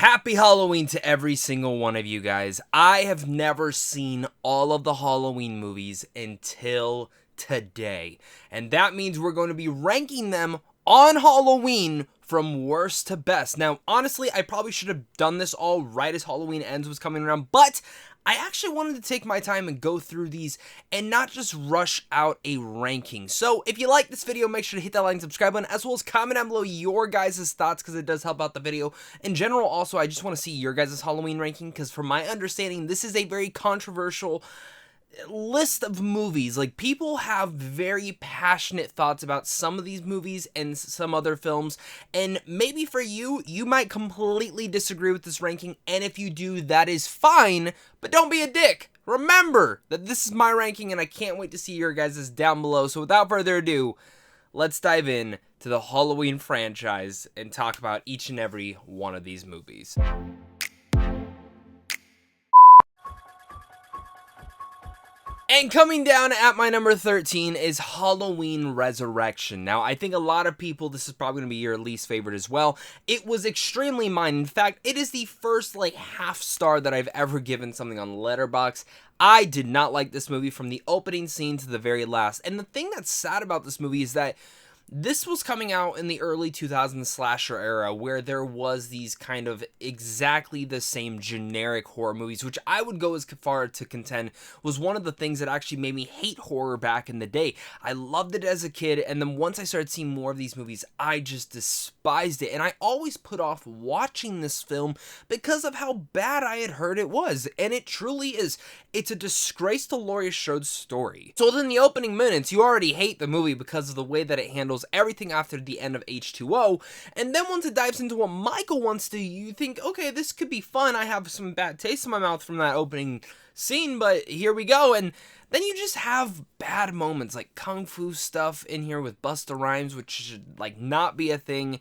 Happy Halloween to every single one of you guys. I have never seen all of the Halloween movies until today. And that means we're going to be ranking them on Halloween from worst to best. Now, honestly, I probably should have done this all right as Halloween Ends was coming around, but I actually wanted to take my time and go through these and not just rush out a ranking. So if you like this video, make sure to hit that like and subscribe button, as well as comment down below your guys' thoughts, because it does help out the video. In general, also, I just want to see your guys' Halloween ranking, because from my understanding, this is a very controversial list of movies. Like, people have very passionate thoughts about some of these movies and some other films, and maybe for you, you might completely disagree with this ranking, and if you do, that is fine, but don't be a dick. Remember that this is my ranking, and I can't wait to see your guys' down below. So without further ado, let's dive in to the Halloween franchise and talk about each and every one of these movies. And coming down at my number 13 is Halloween Resurrection. Now, I think a lot of people, this is probably going to be your least favorite as well. It was extremely mine. In fact, it is the first, half star that I've ever given something on Letterboxd. I did not like this movie from the opening scene to the very last. And the thing that's sad about this movie is that this was coming out in the early 2000s slasher era, where there was these kind of exactly the same generic horror movies, which I would go as far to contend was one of the things that actually made me hate horror back in the day. I loved it as a kid, and then once I started seeing more of these movies, I just despised it, and I always put off watching this film because of how bad I had heard it was, and it truly is. It's a disgrace to Laurie Strode's story. So within the opening minutes, you already hate the movie because of the way that it handles everything after the end of H2O, and then once it dives into what Michael wants to do, you think, okay, this could be fun. I have some bad taste in my mouth from that opening scene, but here we go. And then you just have bad moments, like kung fu stuff in here with Busta Rhymes, which should not be a thing.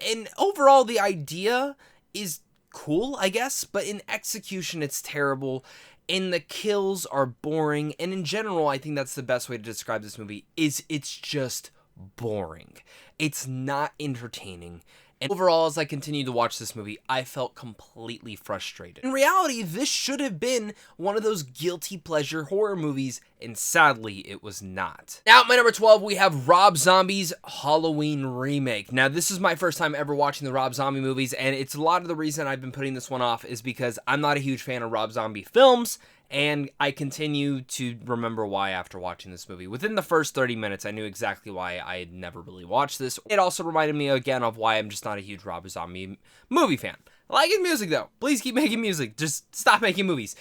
And overall, the idea is cool, I guess, but in execution, it's terrible. And the kills are boring, and in general, I think that's the best way to describe this movie, is it's just boring. It's not entertaining. And overall, as I continued to watch this movie, I felt completely frustrated. In reality, this should have been one of those guilty pleasure horror movies, and sadly, it was not. Now, at my number 12, we have Rob Zombie's Halloween remake. Now, this is my first time ever watching the Rob Zombie movies, and it's a lot of the reason I've been putting this one off is because I'm not a huge fan of Rob Zombie films, and I continue to remember why after watching this movie. Within the first 30 minutes, I knew exactly why I had never really watched this. It also reminded me again of why I'm just not a huge Rob Zombie movie fan. I like his music though. Please keep making music. Just stop making movies.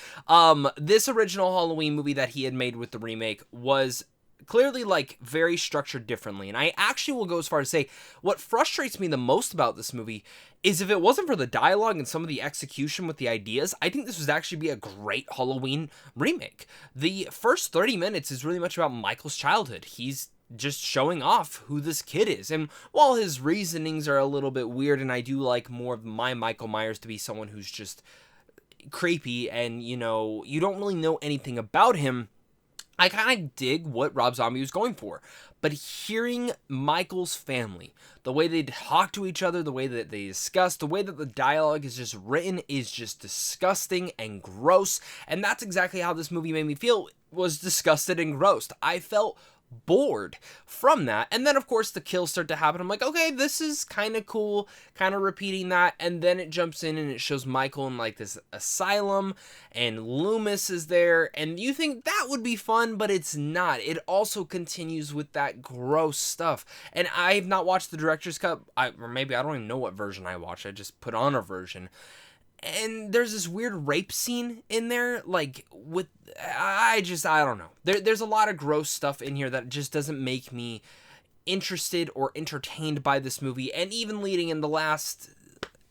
This original Halloween movie that he had made with the remake was clearly very structured differently, and I actually will go as far as say what frustrates me the most about this movie is if it wasn't for the dialogue and some of the execution with the ideas, I think this would actually be a great Halloween remake. The first 30 minutes is really much about Michael's childhood. He's just showing off who this kid is, and while his reasonings are a little bit weird, and I do like more of my Michael Myers to be someone who's just creepy and you don't really know anything about him, I kind of dig what Rob Zombie was going for. But hearing Michael's family, the way they talk to each other, the way that they discuss, the way that the dialogue is just written is just disgusting and gross. And that's exactly how this movie made me feel, was disgusted and grossed. I felt bored from that, and then of course the kills start to happen. I'm like, okay, this is kind of cool, kind of repeating that, and then it jumps in and it shows Michael in this asylum, and Loomis is there, and you think that would be fun, but it's not. It also continues with that gross stuff, and I've not watched the director's cut, or maybe I don't even know what version I watched. I just put on a version. And there's this weird rape scene in there, I don't know. There's a lot of gross stuff in here that just doesn't make me interested or entertained by this movie. And even leading in the last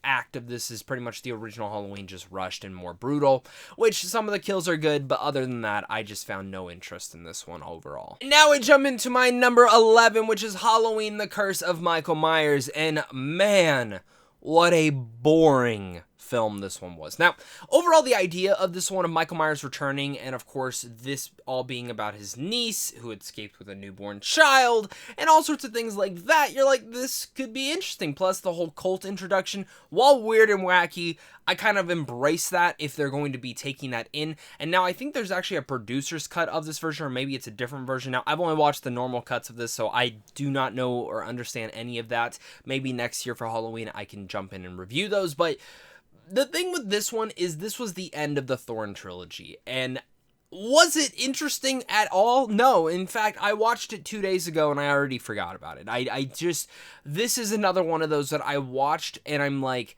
act of this is pretty much the original Halloween, just rushed and more brutal, which some of the kills are good, but other than that, I just found no interest in this one overall. Now we jump into my number 11, which is Halloween: The Curse of Michael Myers, and man, what a boring film this one was. Now, overall, the idea of this one of Michael Myers returning, and of course, this all being about his niece who escaped with a newborn child, and all sorts of things like that, you're like, this could be interesting. Plus, the whole cult introduction, while weird and wacky, I kind of embrace that if they're going to be taking that in. And now I think there's actually a producer's cut of this version, or maybe it's a different version. Now, I've only watched the normal cuts of this, so I do not know or understand any of that. Maybe next year for Halloween, I can jump in and review those. But the thing with this one is this was the end of the Thorn trilogy. And was it interesting at all? No. In fact, I watched it 2 days ago and I already forgot about it. This is another one of those that I watched and I'm like,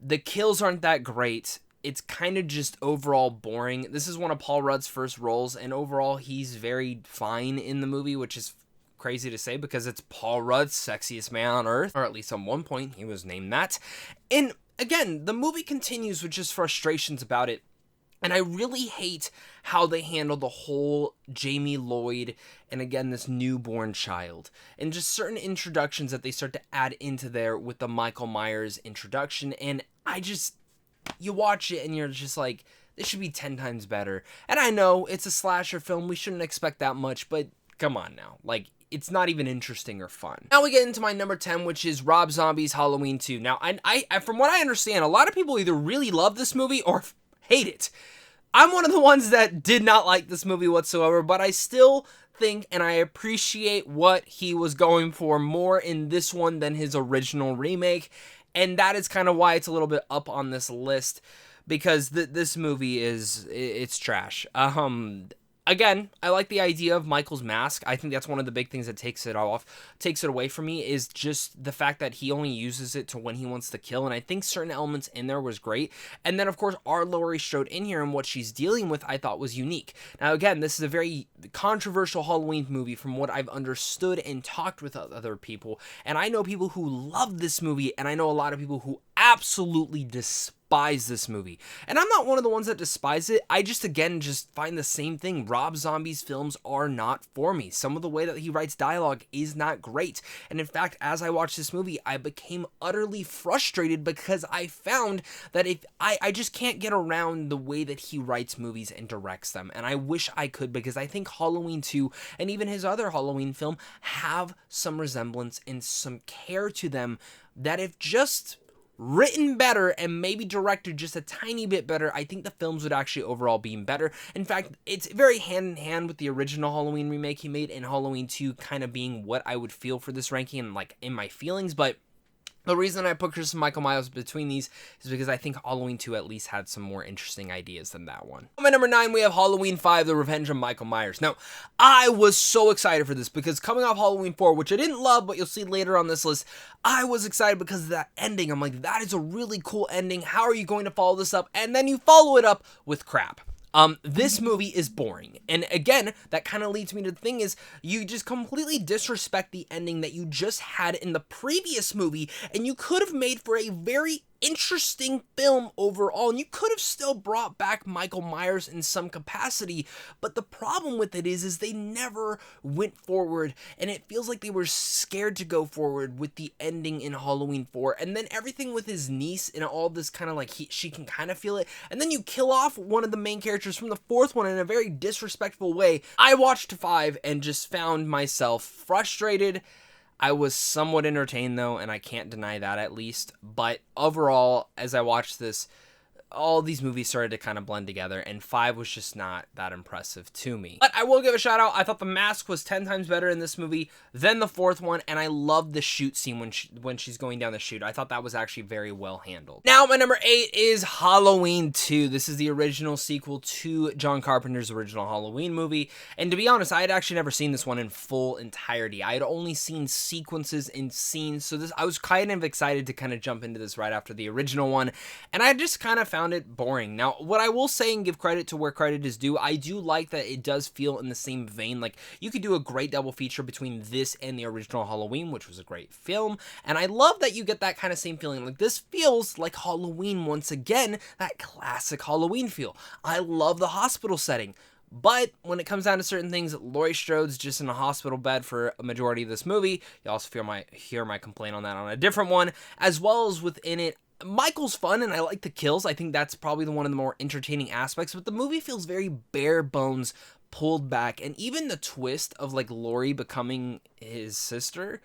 the kills aren't that great. It's kind of just overall boring. This is one of Paul Rudd's first roles, and overall he's very fine in the movie, which is crazy to say because it's Paul Rudd's sexiest man on earth, or at least at one point he was named that. And again, the movie continues with just frustrations about it. And I really hate how they handle the whole Jamie Lloyd and, again, this newborn child. And just certain introductions that they start to add into there with the Michael Myers introduction. And you watch it and you're just like, this should be 10 times better. And I know it's a slasher film. We shouldn't expect that much. But come on now. Like, it's not even interesting or fun. Now we get into my number 10, which is Rob Zombie's Halloween 2. Now, I from what I understand, a lot of people either really love this movie or hate it. I'm one of the ones that did not like this movie whatsoever, but I still think and I appreciate what he was going for more in this one than his original remake, and that is kind of why it's a little bit up on this list, because this movie it's trash. Again, I like the idea of Michael's mask. I think that's one of the big things that takes it away from me, is just the fact that he only uses it to when he wants to kill, and I think certain elements in there was great. And then, of course, our Laurie Strode in here and what she's dealing with, I thought was unique. Now, again, this is a very controversial Halloween movie from what I've understood and talked with other people, and I know people who love this movie, and I know a lot of people who absolutely despise this movie. And I'm not one of the ones that despise it. I just find the same thing. Rob Zombie's films are not for me. Some of the way that he writes dialogue is not great. And in fact, as I watched this movie, I became utterly frustrated because I found that I just can't get around the way that he writes movies and directs them. And I wish I could, because I think Halloween 2 and even his other Halloween film have some resemblance and some care to them that, if just written better and maybe directed just a tiny bit better, I think the films would actually overall be better. In fact, it's very hand in hand with the original Halloween remake he made, and Halloween 2 kind of being what I would feel for this ranking and like in my feelings. But the reason I put Chris and Michael Myers between these is because I think Halloween 2 at least had some more interesting ideas than that one. At number 9, we have Halloween 5, The Revenge of Michael Myers. Now, I was so excited for this because coming off Halloween 4, which I didn't love, but you'll see later on this list, I was excited because of that ending. I'm like, that is a really cool ending. How are you going to follow this up? And then you follow it up with crap. This movie is boring. And again, that kind of leads me to the thing is, you just completely disrespect the ending that you just had in the previous movie, and you could have made for a very interesting film overall, and you could have still brought back Michael Myers in some capacity, but the problem with it is they never went forward, and it feels like they were scared to go forward with the ending in Halloween 4, and then everything with his niece and all this kind of like, she can kind of feel it, and then you kill off one of the main characters from the fourth one in a very disrespectful way. I watched 5 and just found myself frustrated. I was somewhat entertained though, and I can't deny that at least. But overall, as I watched this, all these movies started to kind of blend together, and 5 was just not that impressive to me. But I will give a shout out. I thought The Mask was 10 times better in this movie than the fourth one, and I loved the shoot scene when she's going down the chute. I thought that was actually very well handled. Now, my number 8 is Halloween 2. This is the original sequel to John Carpenter's original Halloween movie, and to be honest, I had actually never seen this one in full entirety. I had only seen sequences and scenes, so I was kind of excited to kind of jump into this right after the original one, and I just kind of found it boring. Now, what I will say and give credit to where credit is due, I do like that it does feel in the same vein. Like, you could do a great double feature between this and the original Halloween, which was a great film, and I love that you get that kind of same feeling. Like, this feels like Halloween once again, that classic Halloween feel. I love the hospital setting. But when it comes down to certain things, Laurie Strode's just in a hospital bed for a majority of this movie. You also hear my complaint on that on a different one, as well as within it. Michael's fun, and I like the kills. I think that's probably one of the more entertaining aspects, but the movie feels very bare bones, pulled back, and even the twist of like Laurie becoming his sister,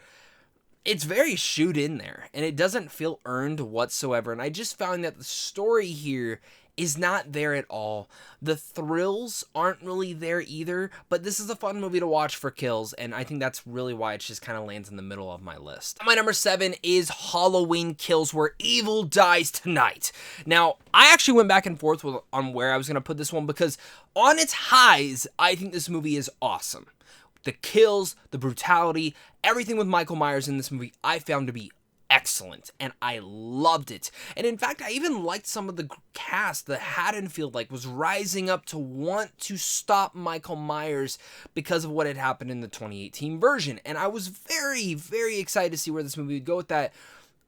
it's very shoot in there, and it doesn't feel earned whatsoever. And I just found that the story here is not there at all. The thrills aren't really there either, but this is a fun movie to watch for kills, and I think that's really why it just kind of lands in the middle of my list. My number 7 is Halloween Kills, Where Evil Dies Tonight. Now, I actually went back and forth on where I was going to put this one, because on its highs, I think this movie is awesome. The kills, the brutality, everything with Michael Myers in this movie, I found to be excellent, and I loved it. And in fact, I even liked some of the cast that Haddonfield was rising up to want to stop Michael Myers because of what had happened in the 2018 version. And I was very, very excited to see where this movie would go with that.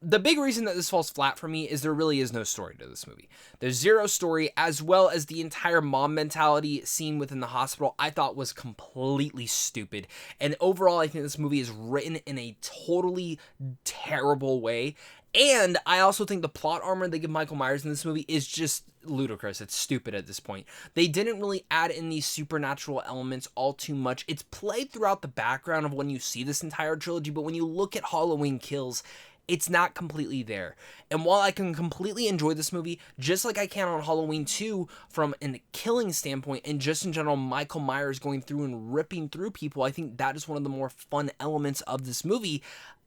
The big reason that this falls flat for me is there really is no story to this movie. There's zero story, as well as the entire mom mentality scene within the hospital I thought was completely stupid. And overall, I think this movie is written in a totally terrible way. And I also think the plot armor they give Michael Myers in this movie is just ludicrous. It's stupid at this point. They didn't really add in these supernatural elements all too much. It's played throughout the background of when you see this entire trilogy, but when you look at Halloween Kills, it's not completely there. And while I can completely enjoy this movie, just like I can on Halloween 2 from a killing standpoint, and just in general Michael Myers going through and ripping through people, I think that is one of the more fun elements of this movie.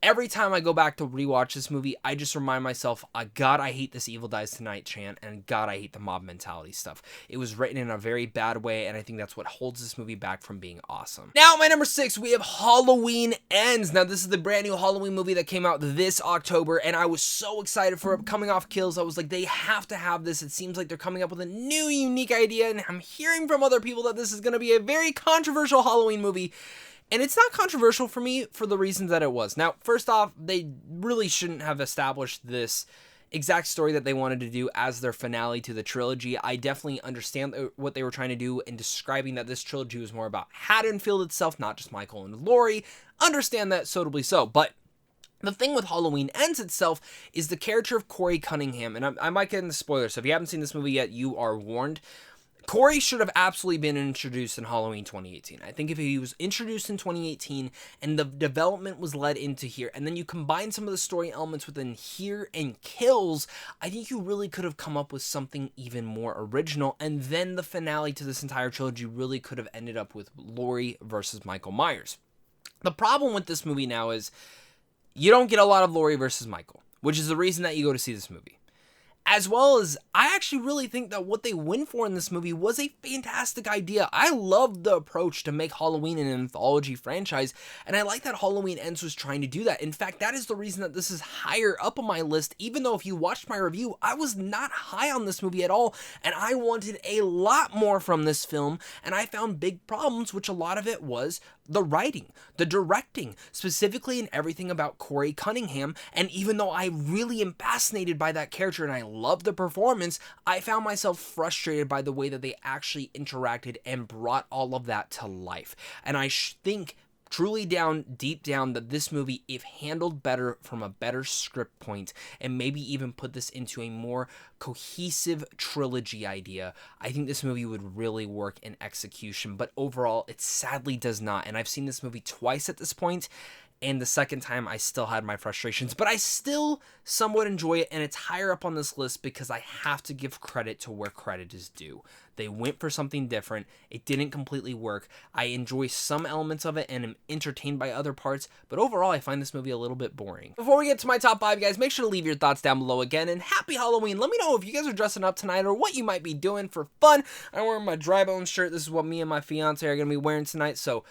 Every time I go back to rewatch this movie, I just remind myself, God, I hate this Evil Dies Tonight chant, and God, I hate the mob mentality stuff. It was written in a very bad way, and I think that's what holds this movie back from being awesome. Now, at my number 6, we have Halloween Ends. Now, this is the brand new Halloween movie that came out this October, and I was so excited for it. Coming off Kills, I was like, they have to have this. It seems like they're coming up with a new, unique idea, and I'm hearing from other people that this is going to be a very controversial Halloween movie. And it's not controversial for me for the reasons that it was. Now, first off, they really shouldn't have established this exact story that they wanted to do as their finale to the trilogy. I definitely understand what they were trying to do in describing that this trilogy was more about Haddonfield itself, not just Michael and Laurie. Understand that, totally so. But the thing with Halloween Ends itself is the character of Corey Cunningham. And I might get into spoilers, so if you haven't seen this movie yet, you are warned. Corey should have absolutely been introduced in Halloween 2018. I think if he was introduced in 2018 and the development was led into here, and then you combine some of the story elements within here and Kills, I think you really could have come up with something even more original, and then the finale to this entire trilogy really could have ended up with Laurie versus Michael Myers. The problem with this movie now is you don't get a lot of Laurie versus Michael, which is the reason that you go to see this movie. As well as, I actually really think that what they went for in this movie was a fantastic idea. I love the approach to make Halloween an anthology franchise, and I like that Halloween Ends was trying to do that. In fact, that is the reason that this is higher up on my list, even though if you watched my review, I was not high on this movie at all, and I wanted a lot more from this film, and I found big problems, which a lot of it was the writing, the directing, specifically in everything about Corey Cunningham. And even though I really am fascinated by that character and I love the performance, I found myself frustrated by the way that they actually interacted and brought all of that to life. And I think truly deep down that this movie, if handled better from a better script point, and maybe even put this into a more cohesive trilogy idea, I think this movie would really work in execution. But overall, it sadly does not. And I've seen this movie twice at this point, and the second time I still had my frustrations, but I still somewhat enjoy it, and it's higher up on this list because I have to give credit to where credit is due. They went for something different. It didn't completely work. I enjoy some elements of it and am entertained by other parts, but overall I find this movie a little bit boring. Before we get to my top 5, guys, make sure to leave your thoughts down below again, and happy Halloween. Let me know if you guys are dressing up tonight or what you might be doing for fun. I'm wearing my Dry Bones shirt. This is what me and my fiance are going to be wearing tonight, so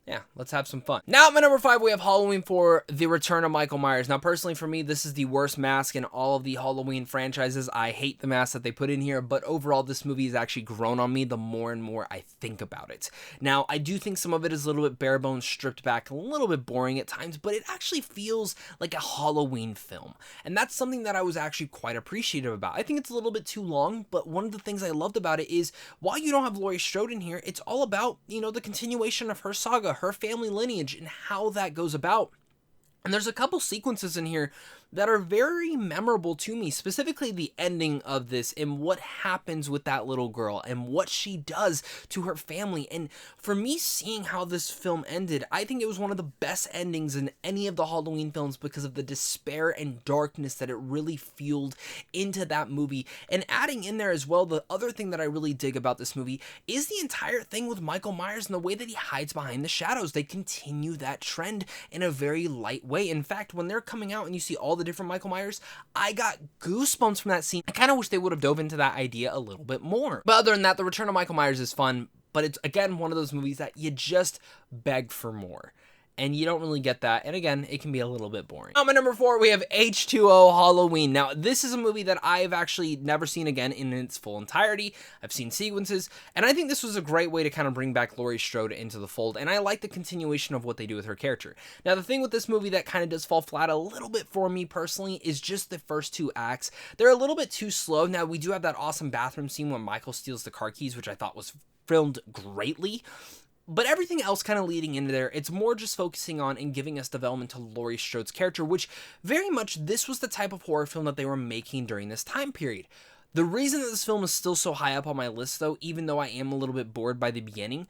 yeah, let's have some fun. Now at my number 5, we have Halloween 4, The Return of Michael Myers. Now, personally for me, this is the worst mask in all of the Halloween franchises. I hate the mask that they put in here, but overall, this movie has actually grown on me the more and more I think about it. Now, I do think some of it is a little bit bare bones, stripped back, a little bit boring at times, but it actually feels like a Halloween film. And that's something that I was actually quite appreciative about. I think it's a little bit too long, but one of the things I loved about it is, while you don't have Laurie Strode in here, it's all about, the continuation of her saga, her family lineage, and how that goes about. And there's a couple sequences in here that are very memorable to me, specifically the ending of this and what happens with that little girl and what she does to her family. And for me, seeing how this film ended, I think it was one of the best endings in any of the Halloween films because of the despair and darkness that it really fueled into that movie. And adding in there as well, the other thing that I really dig about this movie is the entire thing with Michael Myers and the way that he hides behind the shadows. They continue that trend in a very light way. In fact, when they're coming out and you see all the different Michael Myers, I got goosebumps from that scene. I kind of wish they would have dove into that idea a little bit more. But other than that, the Return of Michael Myers is fun, but it's, again, one of those movies that you just beg for more. And you don't really get that. And again, it can be a little bit boring. On my number 4, we have H2O Halloween. Now, this is a movie that I've actually never seen again in its full entirety. I've seen sequences, and I think this was a great way to kind of bring back Laurie Strode into the fold, and I like the continuation of what they do with her character. Now, the thing with this movie that kind of does fall flat a little bit for me personally is just the first 2 acts. They're a little bit too slow. Now, we do have that awesome bathroom scene when Michael steals the car keys, which I thought was filmed greatly. But everything else kind of leading into there, it's more just focusing on and giving us development to Laurie Strode's character, which very much this was the type of horror film that they were making during this time period. The reason that this film is still so high up on my list, though, even though I am a little bit bored by the beginning,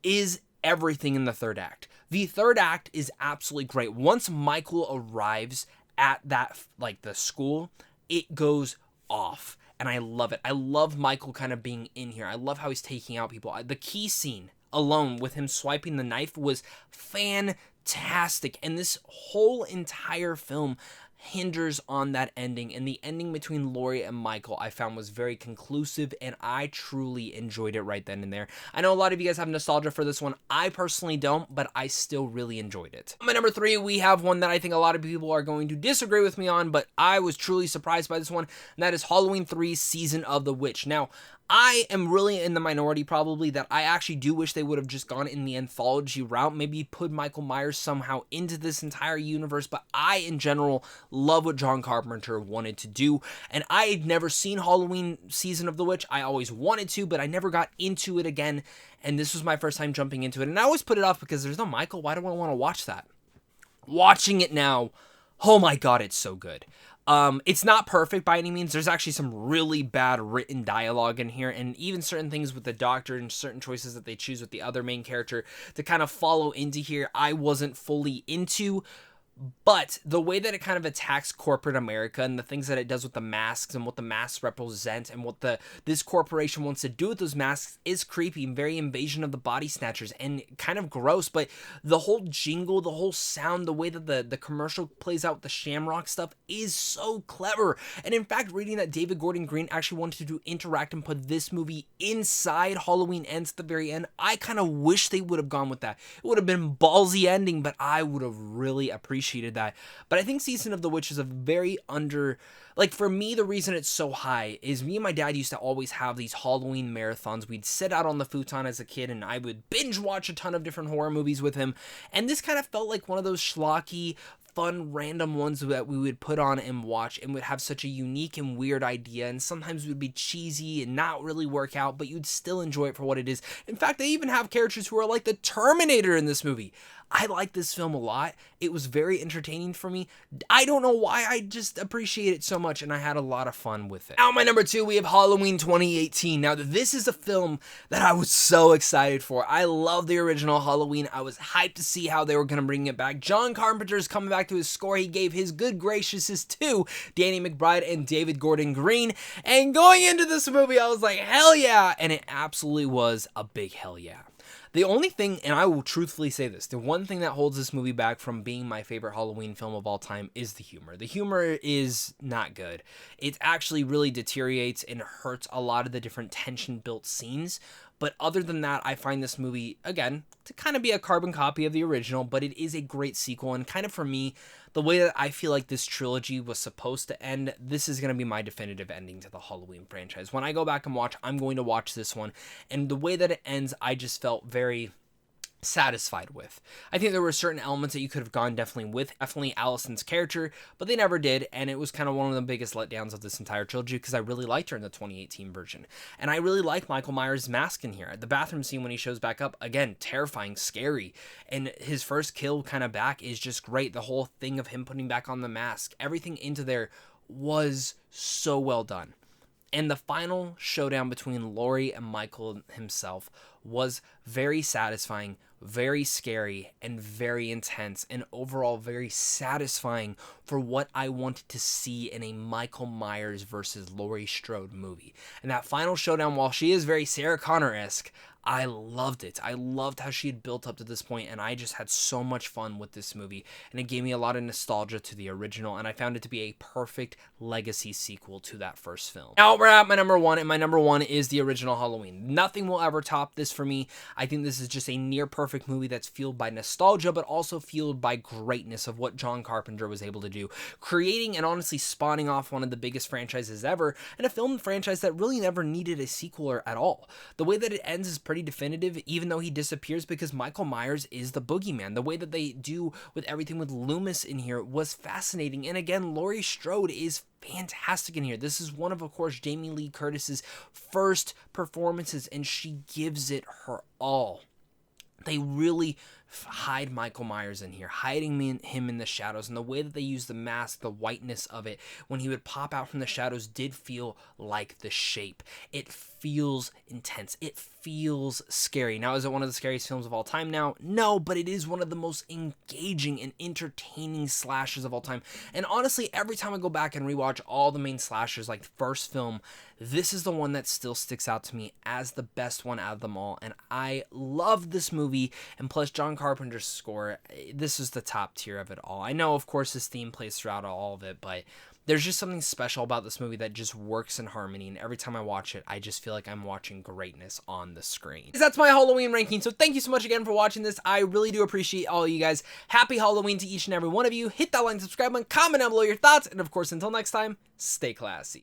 is everything in the third act. The third act is absolutely great. Once Michael arrives at that, like, the school, it goes off. And I love it. I love Michael kind of being in here. I love how he's taking out people. The key scene alone with him swiping the knife was fantastic, and this whole entire film hinders on that ending, and the ending between Laurie and Michael I found was very conclusive, and I truly enjoyed it right then and there. I know a lot of you guys have nostalgia for this one. I personally don't, but I still really enjoyed it. My number 3, we have one that I think a lot of people are going to disagree with me on, but I was truly surprised by this one, and that is Halloween 3 Season of the Witch. Now, I am really in the minority probably that I actually do wish they would have just gone in the anthology route, maybe put Michael Myers somehow into this entire universe, but I in general love what John Carpenter wanted to do, and I had never seen Halloween Season of the Witch. I always wanted to, but I never got into it again, and this was my first time jumping into it, and I always put it off because there's no Michael. Why do I want to watch that? Watching it now, oh my god, it's so good. It's not perfect by any means. There's actually some really bad written dialogue in here, and even certain things with the doctor and certain choices that they choose with the other main character to kind of follow into here, I wasn't fully into. But the way that it kind of attacks corporate America and the things that it does with the masks and what the masks represent and what this corporation wants to do with those masks is creepy and very Invasion of the Body Snatchers and kind of gross. But the whole jingle, the whole sound, the way that the commercial plays out with the Shamrock stuff is so clever. And in fact, reading that David Gordon Green actually wanted to interact and put this movie inside Halloween Ends at the very end, I kind of wish they would have gone with that. It would have been ballsy ending, but I would have really appreciated that. But I think Season of the Witch is a very like, for me, the reason it's so high is me and my dad used to always have these Halloween marathons. We'd sit out on the futon as a kid and I would binge watch a ton of different horror movies with him, and this kind of felt like one of those schlocky, fun, random ones that we would put on and watch and would have such a unique and weird idea, and sometimes it would be cheesy and not really work out, but you'd still enjoy it for what it is. In fact, they even have characters who are like the Terminator in this movie. I like this film a lot. It was very entertaining for me. I don't know why, I just appreciate it so much, and I had a lot of fun with it. Now, my number 2, we have Halloween 2018. Now, this is a film that I was so excited for. I love the original Halloween. I was hyped to see how they were going to bring it back. John Carpenter's coming back to his score. He gave his good gracious to Danny McBride and David Gordon Green, and going into this movie, I was like, hell yeah, and it absolutely was a big hell yeah. The only thing, and I will truthfully say this, the one thing that holds this movie back from being my favorite Halloween film of all time is the humor. The humor is not good. It actually really deteriorates and hurts a lot of the different tension-built scenes. But other than that, I find this movie, again, to kind of be a carbon copy of the original, but it is a great sequel. And kind of for me, the way that I feel like this trilogy was supposed to end, this is going to be my definitive ending to the Halloween franchise. When I go back and watch, I'm going to watch this one. And the way that it ends, I just felt very satisfied with. I think there were certain elements that you could have gone definitely with, definitely Allison's character, but they never did, and it was kind of one of the biggest letdowns of this entire trilogy because I really liked her in the 2018 version. And I really like Michael Myers' mask in here. The bathroom scene when he shows back up, again, terrifying, scary, and his first kill kind of back is just great. The whole thing of him putting back on the mask, everything into there was so well done. And the final showdown between Laurie and Michael himself was very satisfying, very scary, and very intense, and overall very satisfying for what I wanted to see in a Michael Myers versus Laurie Strode movie. And that final showdown, while she is very Sarah Connor-esque, I loved it. I loved how she had built up to this point, and I just had so much fun with this movie, and it gave me a lot of nostalgia to the original, and I found it to be a perfect legacy sequel to that first film. Now we're at my number one, and my number one is the original Halloween. Nothing will ever top this for me. I think this is just a near perfect movie that's fueled by nostalgia, but also fueled by greatness of what John Carpenter was able to do, creating and honestly spawning off one of the biggest franchises ever, and a film franchise that really never needed a sequel at all. The way that it ends is pretty definitive, even though he disappears, because Michael Myers is the boogeyman. The way that they do with everything with Loomis in here was fascinating, and again, Laurie Strode is fantastic in here. This is one of course, Jamie Lee Curtis's first performances, and she gives it her all. They really hide Michael Myers in here, hiding him in the shadows, and the way that they use the mask, the whiteness of it, when he would pop out from the shadows did feel like the shape. It feels intense. It feels scary. Now, is it one of the scariest films of all time now? No, but it is one of the most engaging and entertaining slashers of all time. And honestly, every time I go back and rewatch all the main slashers, like the first film, this is the one that still sticks out to me as the best one out of them all. And I love this movie, and plus John Carpenter's score, this is the top tier of it all. I know, of course, this theme plays throughout all of it, but there's just something special about this movie that just works in harmony, and every time I watch it, I just feel like I'm watching greatness on the screen. That's my Halloween ranking, so thank you so much again for watching this. I really do appreciate all of you guys. Happy Halloween to each and every one of you. Hit that like and subscribe button, comment down below your thoughts, and of course, until next time, stay classy.